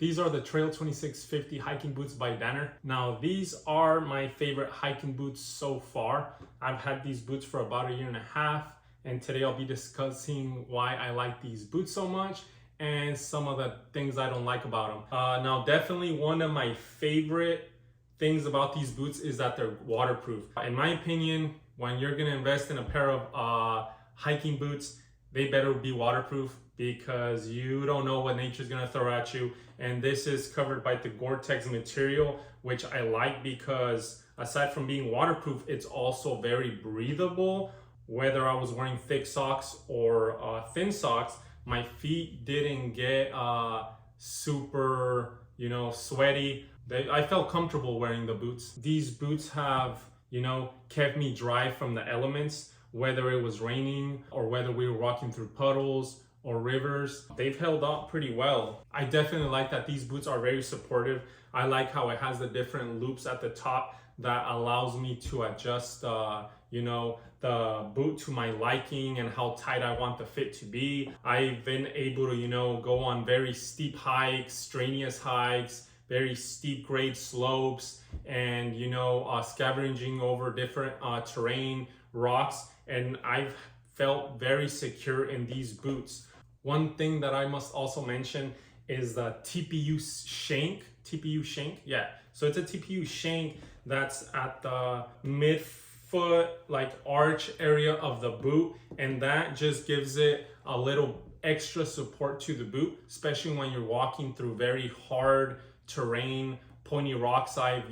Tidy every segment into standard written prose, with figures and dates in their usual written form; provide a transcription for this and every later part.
These are the Trail 2650 hiking boots by Danner. Now, these are my favorite hiking boots so far. I've had these boots for about 1.5 years, and today I'll be discussing why I like these boots so much and some of the things I don't like about them. Now, definitely one of my favorite things about these boots is that they're waterproof. In my opinion, when you're gonna invest in a pair of hiking boots, they better be waterproof because you don't know what nature's gonna throw at you. And this is covered by the Gore-Tex material, which I like because aside from being waterproof, it's also very breathable. Whether I was wearing thick socks or thin socks, my feet didn't get super, sweaty. I felt comfortable wearing the boots. These boots have, kept me dry from the elements, whether it was raining or whether we were walking through puddles or rivers. They've held up pretty well. I definitely like that these boots are very supportive. I like how it has the different loops at the top that allows me to adjust the boot to my liking and how tight I want the fit to be. I've been able to, go on very steep hikes, strenuous hikes, very steep grade slopes, and, scavenging over different terrain, rocks, and I've felt very secure in these boots. One thing that I must also mention is the TPU Shank. TPU Shank, yeah. So it's a TPU Shank that's at the midfoot, arch area of the boot, and that just gives it a little extra support to the boot, especially when you're walking through very hard terrain, pointy rocks. I've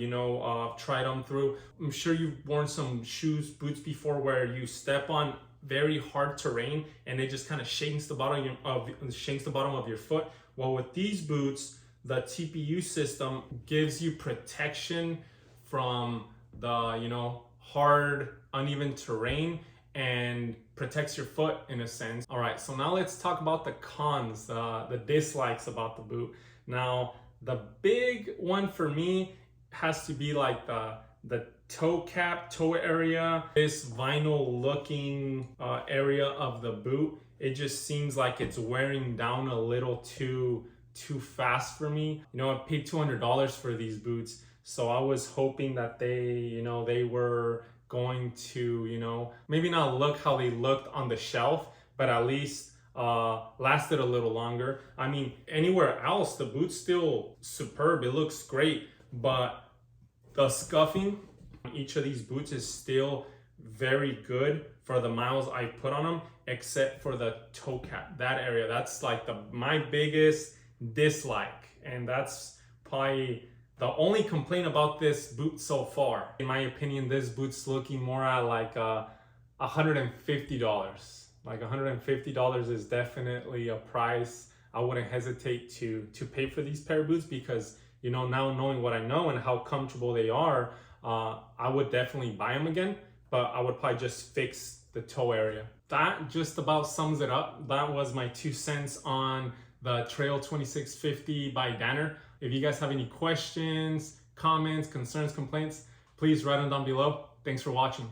tried them through. I'm sure you've worn some shoes, boots before where you step on very hard terrain and it just kind of shakes the bottom of your foot. Well, with these boots, the TPU system gives you protection from the hard, uneven terrain and protects your foot in a sense. All right, so now let's talk about the cons, the dislikes about the boot. Now, the big one for me has to be the toe area, this vinyl looking area of the boot. It just seems like it's wearing down a little too fast for me. I paid $200 for these boots, so I was hoping that they were going to maybe not look how they looked on the shelf, but at least lasted a little longer. I mean, anywhere else the boot's still superb, it looks great, but the scuffing on each of these boots is still very good for the miles I put on them, except for the toe cap, that area. That's my biggest dislike, and that's probably the only complaint about this boot so far. In my opinion, this boot's looking more at $150. $150 is definitely a price I wouldn't hesitate to pay for these pair of boots, because now knowing what I know and how comfortable they are, I would definitely buy them again, but I would probably just fix the toe area. That just about sums it up. That was my 2 cents on the Trail 2650 by Danner. If you guys have any questions, comments, concerns, complaints, please write them down below. Thanks for watching.